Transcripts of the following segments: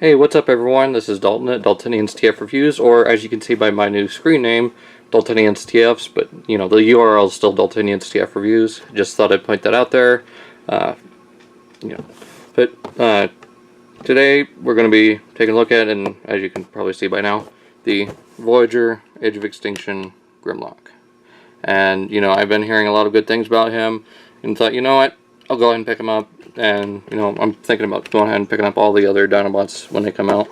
Hey, what's up everyone? This is Dalton at Daltonian's TF Reviews, or as you can see by my new screen name, Daltonian's TFs, but you know, the URL is still Daltonian's TF Reviews. Just thought I'd point that out there. You know, but today we're going to be taking a look at, and as you can probably see by now, the Voyager Age of Extinction Grimlock. And you know, I've been hearing a lot of good things about him, and thought, you know what, I'll go ahead and pick him up. And you know, I'm thinking about going ahead and picking up all the other Dinobots when they come out.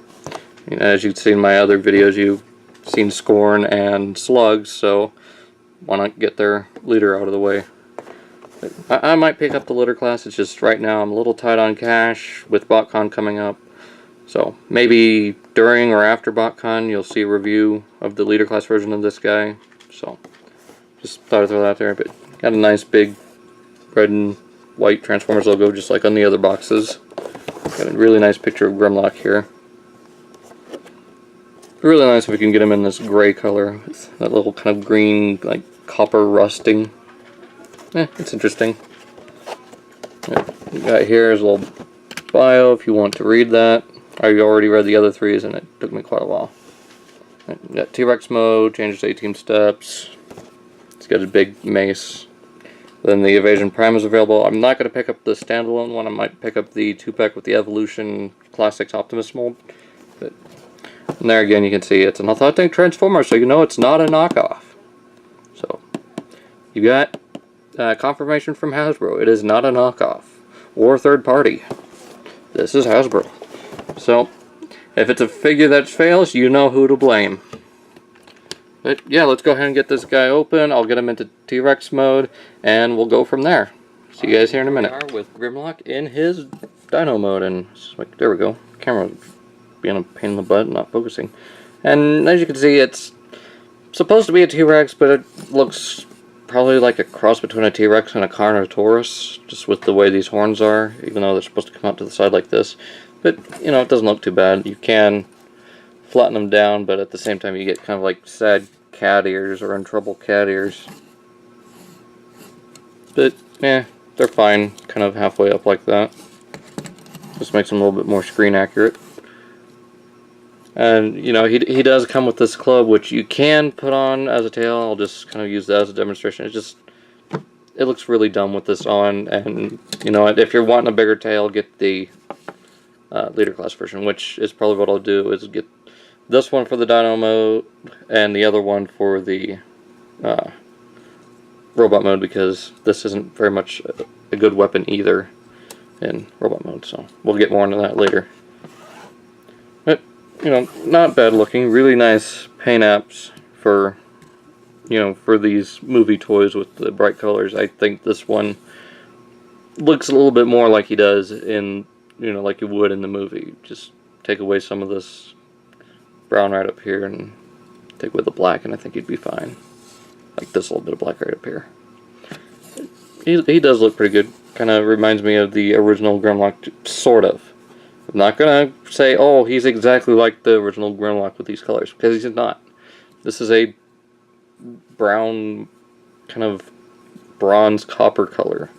You know, as you've seen in my other videos, you've seen Scorn and Slugs, so why not get their leader out of the way? I might pick up the litter class. It's just right now I'm a little tight on cash with BotCon coming up. So maybe during or after BotCon you'll see a review of the leader class version of this guy. So just thought I'd throw that out there. But got a nice big red and white Transformers logo just like on the other boxes. Got a really nice picture of Grimlock here. Really nice if we can get him in this gray color with that little kind of green, like copper rusting. It's interesting. We got here is a little bio if you want to read that. I already read the other threes and it took me quite a while. We got T-Rex mode, changes 18 steps. It's got a big mace. Then the Evasion Prime is available. I'm not going to pick up the standalone one. I might pick up the 2-pack with the Evolution Classics Optimus mold. But and there again you can see it's an authentic Transformer, so you know it's not a knockoff. So you got confirmation from Hasbro. It is not a knockoff or third party. This is Hasbro. So if it's a figure that fails, you know who to blame. But yeah, let's go ahead and get this guy open. I'll get him into T-Rex mode, and we'll go from there. See you guys here in a minute. We are with Grimlock in his Dino mode, and it's like, there we go. Camera being a pain in the butt, not focusing. And as you can see, it's supposed to be a T-Rex, but it looks probably like a cross between a T-Rex and a Carnotaurus, just with the way these horns are, even though they're supposed to come out to the side like this. But, you know, it doesn't look too bad. You can flatten them down, but at the same time you get kind of like sad cat ears or in trouble cat ears. But yeah, they're fine, kind of halfway up like that. Just makes them a little bit more screen accurate. And you know, he does come with this club, which you can put on as a tail. I'll just kind of use that as a demonstration. It looks really dumb with this on, and you know, if you're wanting a bigger tail, get the leader class version, which is probably what I'll do, is get this one for the Dino mode and the other one for the robot mode, because this isn't very much a good weapon either in robot mode, so we'll get more into that later. But you know, not bad looking, really nice paint apps for, you know, for these movie toys with the bright colors. I think this one looks a little bit more like he does in, you know, like you would in the movie. Just take away some of this brown right up here and take away the black, and I think he'd be fine. Like this little bit of black right up here. He does look pretty good. Kind of reminds me of the original Grimlock, sort of. I'm not gonna say, oh, he's exactly like the original Grimlock with these colors, because he's not. This is a brown, kind of bronze copper color.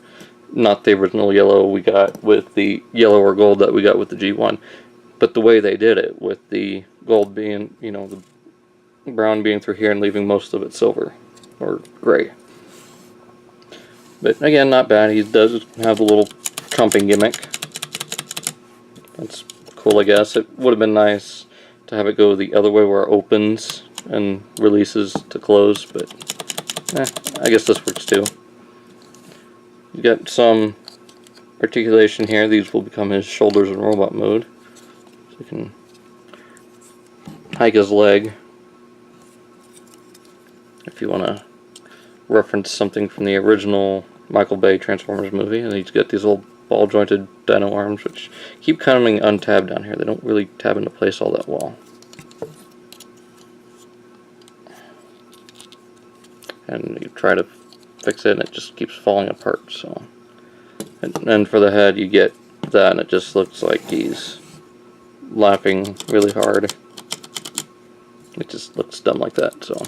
Not the original yellow we got with the yellow or gold that we got with the G1. But the way they did it, with the gold being, you know, the brown being through here and leaving most of it silver or gray. But again, not bad. He does have a little trumping gimmick. That's cool, I guess. It would have been nice to have it go the other way where it opens and releases to close, but I guess this works too. You got some articulation here. These will become his shoulders in robot mode. So you can hike his leg if you want to reference something from the original Michael Bay Transformers movie. And he's got these little ball jointed dino arms which keep coming untabbed down here. They don't really tab into place all that well. And you try to fix it and it just keeps falling apart. So, and for the head you get that and it just looks like he's laughing really hard. It just looks dumb like that. So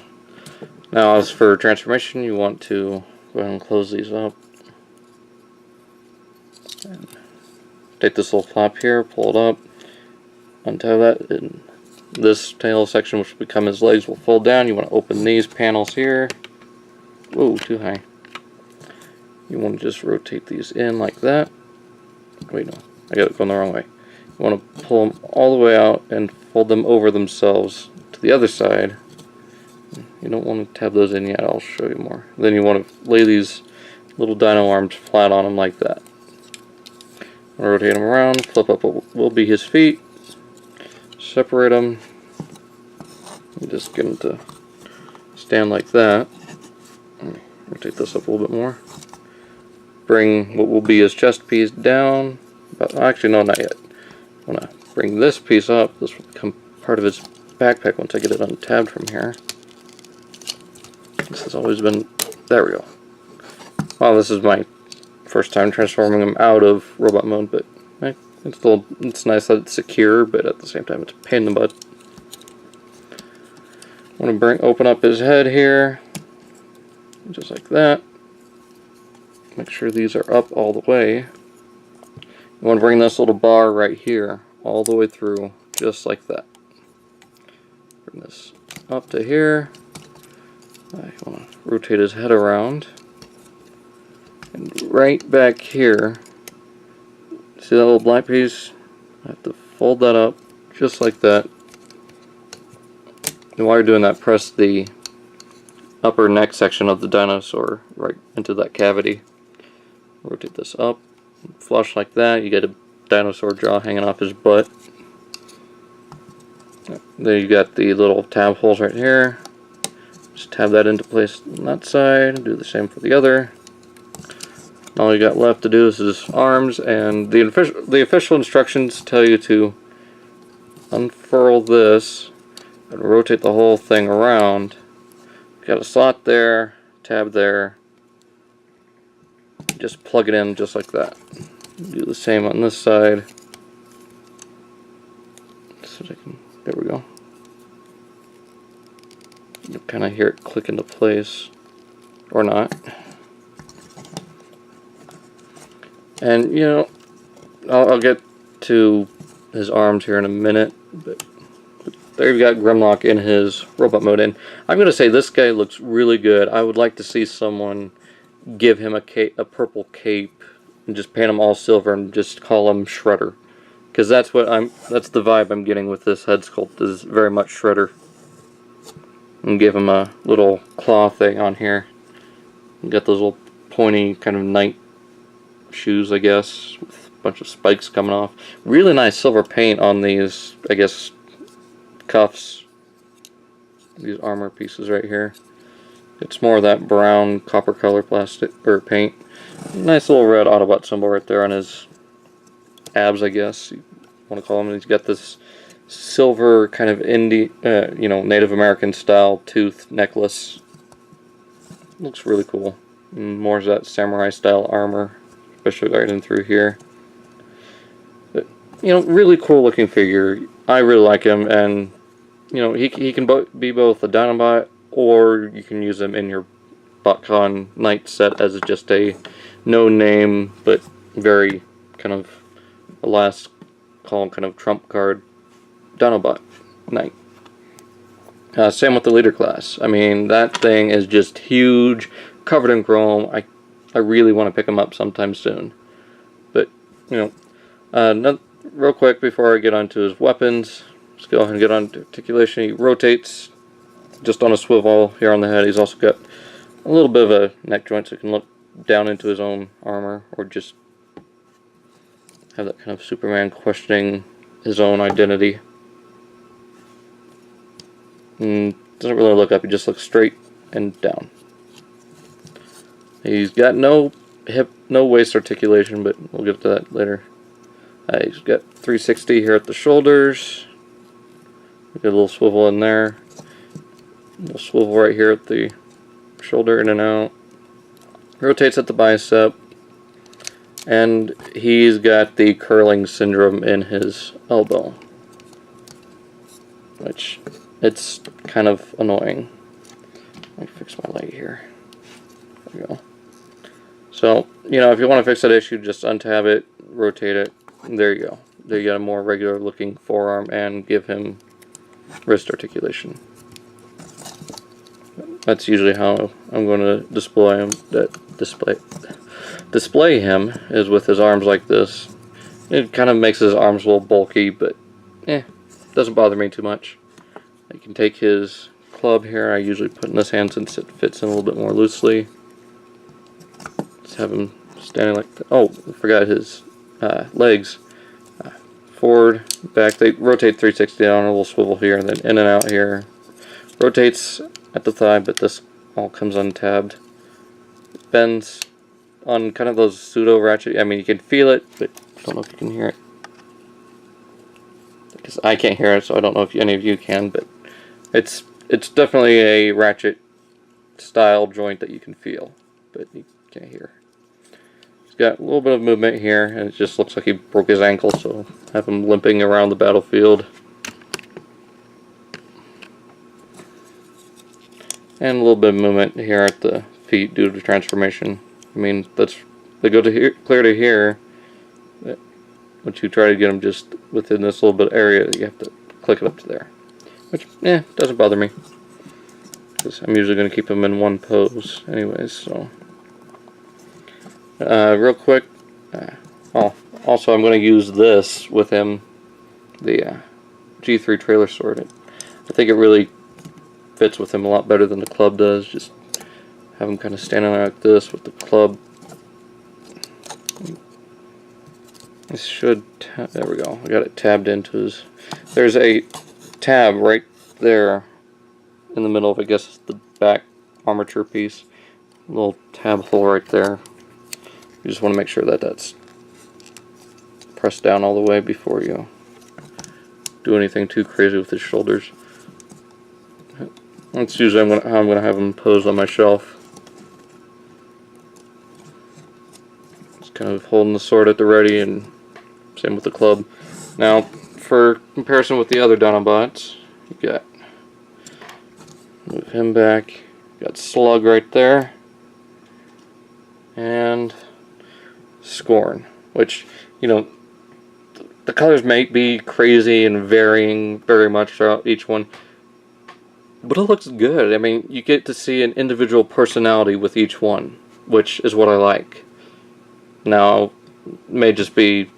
now as for transformation, you want to go ahead and close these up. And take this little flap here, pull it up, untie that, and this tail section, which will become his legs, will fold down. You want to open these panels here. Whoa, too high. You want to just rotate these in like that. Wait, no, I got it going the wrong way. You want to pull them all the way out and fold them over themselves to the other side. You don't want to tab those in yet, I'll show you more. Then you want to lay these little dino arms flat on them like that. Rotate them around, flip up what will be his feet, separate them, and just get them to stand like that. Rotate this up a little bit more. Bring what will be his chest piece down, but actually no, not yet. I want to bring this piece up. This will become part of his backpack once I get it untabbed from here. This has always been, there we go. Well, this is my first time transforming him out of robot mode, but it's nice that it's secure, but at the same time it's a pain in the butt. I want to open up his head here, just like that. Make sure these are up all the way. You want to bring this little bar right here all the way through, just like that. Bring this up to here. I want to rotate his head around. And right back here, see that little black piece? I have to fold that up just like that. And while you're doing that, press the upper neck section of the dinosaur right into that cavity. Rotate this up, flush like that. You get a dinosaur jaw hanging off his butt. Then you got the little tab holes right here. Just tab that into place on that side. Do the same for the other. All you got left to do is his arms, and the official instructions tell you to unfurl this and rotate the whole thing around. Got a slot there, tab there. Just plug it in just like that. Do the same on this side. So there we go. You'll kind of hear it click into place, or not. And you know, I'll get to his arms here in a minute, but there you've got Grimlock in his robot mode, and I'm going to say this guy looks really good. I would like to see someone give him a purple cape and just paint him all silver and just call him Shredder, because that's the vibe I'm getting with this head sculpt, is very much Shredder. And give him a little claw thing on here. You got those little pointy kind of knight shoes, I guess, with a bunch of spikes coming off. Really nice silver paint on these, I guess, cuffs. These armor pieces right here. It's more of that brown copper color plastic or paint. Nice little red Autobot symbol right there on his abs, I guess you want to call them. And he's got this silver kind of Native American style tooth necklace. Looks really cool. And more of that samurai style armor, especially right in through here. But, really cool looking figure. I really like him, and he can be both a Dinobot, or you can use him in your BotCon Knight set as just a no-name, but very kind of a last call kind of trump card Dinobot Knight. Same with the leader class. I mean, that thing is just huge, covered in chrome. I really want to pick him up sometime soon. But, real quick before I get onto his weapons, let's go ahead and get on to articulation. He rotates just on a swivel here on the head. He's also got a little bit of a neck joint so he can look down into his own armor, or just have that kind of Superman questioning his own identity. And doesn't really look up, he just looks straight and down. He's got no waist articulation, but we'll get to that later. He's got 360 here at the shoulders. Got a little swivel in there. A little swivel right here at the shoulder, in and out. Rotates at the bicep. And he's got the curling syndrome in his elbow, which it's kind of annoying. Let me fix my leg here. There we go. So, if you want to fix that issue, just untab it, rotate it, and there you go. they get a more regular looking forearm and give him wrist articulation. That's usually how I'm going to display him. Display him is with his arms like this. It kind of makes his arms a little bulky, but doesn't bother me too much. I can take his club here. I usually put in this hand since it fits in a little bit more loosely. Just have him standing like that. Oh, I forgot his legs. Forward, back. They rotate 360 on a little swivel here, and then in and out here. Rotates at the thigh, but this all comes untabbed. Bends on kind of those pseudo ratchet. I mean, you can feel it, but I don't know if you can hear it. Because I can't hear it, so I don't know if any of you can. But it's definitely a ratchet style joint that you can feel, but you can't hear. He's got a little bit of movement here, and it just looks like he broke his ankle, so have him limping around the battlefield. And a little bit of movement here at the feet due to transformation. I mean, they go to here, clear to here. Once you try to get them just within this little bit of area, you have to click it up to there. Which, doesn't bother me. Because I'm usually going to keep them in one pose anyways, so. Real quick. Also I'm going to use this with him. The G3 trailer sword. I think it really fits with him a lot better than the club does. Just have him kind of standing like this with the club. This should, there we go. I got it tabbed into his. There's a tab right there in the middle of, I guess, the back armature piece. A little tab hole right there. You just want to make sure that that's pressed down all the way before you do anything too crazy with his shoulders. That's usually how I'm going to have him posed on my shelf. Just kind of holding the sword at the ready, and same with the club. Now, for comparison with the other Dinobots, you got, move him back, you got Slug right there, and Scorn, which, you know, the colors may be crazy and varying very much throughout each one, but it looks good. I mean, you get to see an individual personality with each one, which is what I like. Now, may just be,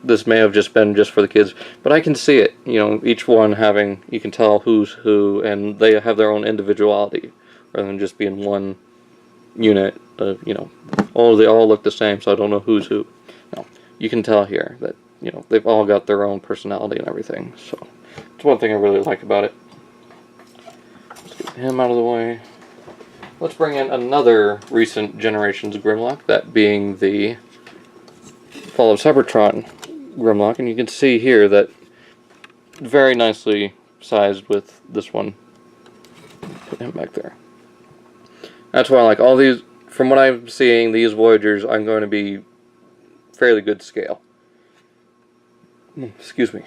this may have just been just for the kids, but I can see it. You know, each one having, you can tell who's who, and they have their own individuality, rather than just being one unit. You know, oh, they all look the same, so I don't know who's who. No, you can tell here that, you know, they've all got their own personality and everything. So, it's one thing I really like about it. Let's get him out of the way. Let's bring in another recent generation's Grimlock, that being the Fall of Cybertron Grimlock, and you can see here that very nicely sized with this one. Put him back there. That's why I like all these. From what I'm seeing, these Voyagers are going to be fairly good scale. Excuse me.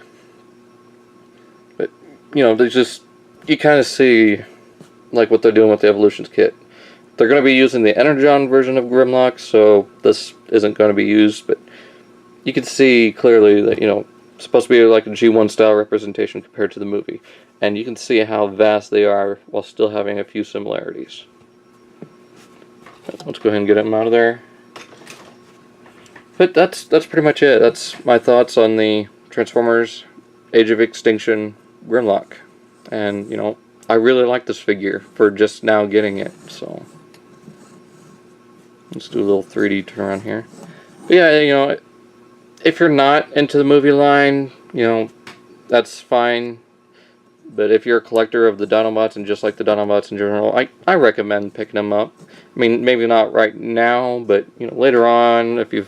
But, you know, there's just, you kind of see like what they're doing with the Evolutions kit. They're going to be using the Energon version of Grimlock, so this isn't going to be used, but you can see clearly that, you know, it's supposed to be like a G1 style representation compared to the movie. And you can see how vast they are while still having a few similarities. Let's go ahead and get him out of there. But that's pretty much it. That's my thoughts on the Transformers Age of Extinction Grimlock. And, you know, I really like this figure for just now getting it, so let's do a little 3D turn around here. But yeah, you know, if you're not into the movie line, you know, that's fine. But if you're a collector of the Dinobots and just like the Dinobots in general, I recommend picking them up. I mean, maybe not right now, but, you know, later on, if you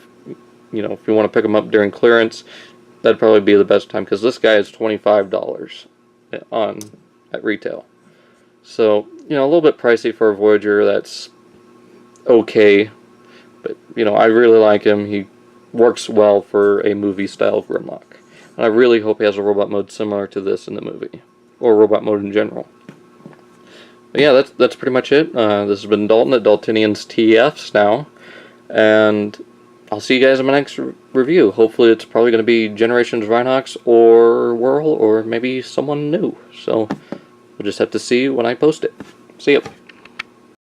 want to pick them up during clearance, that'd probably be the best time, because this guy is $25 at retail. So, you know, a little bit pricey for a Voyager. That's okay, but, you know, I really like him. He works well for a movie style Grimlock, and I really hope he has a robot mode similar to this in the movie, or robot mode in general. But yeah, that's pretty much it. This has been Dalton at Daltonian's TFs now, and I'll see you guys in my next review. Hopefully it's probably going to be Generations Rhinox or Whirl or maybe someone new. So we'll just have to see when I post it. See ya.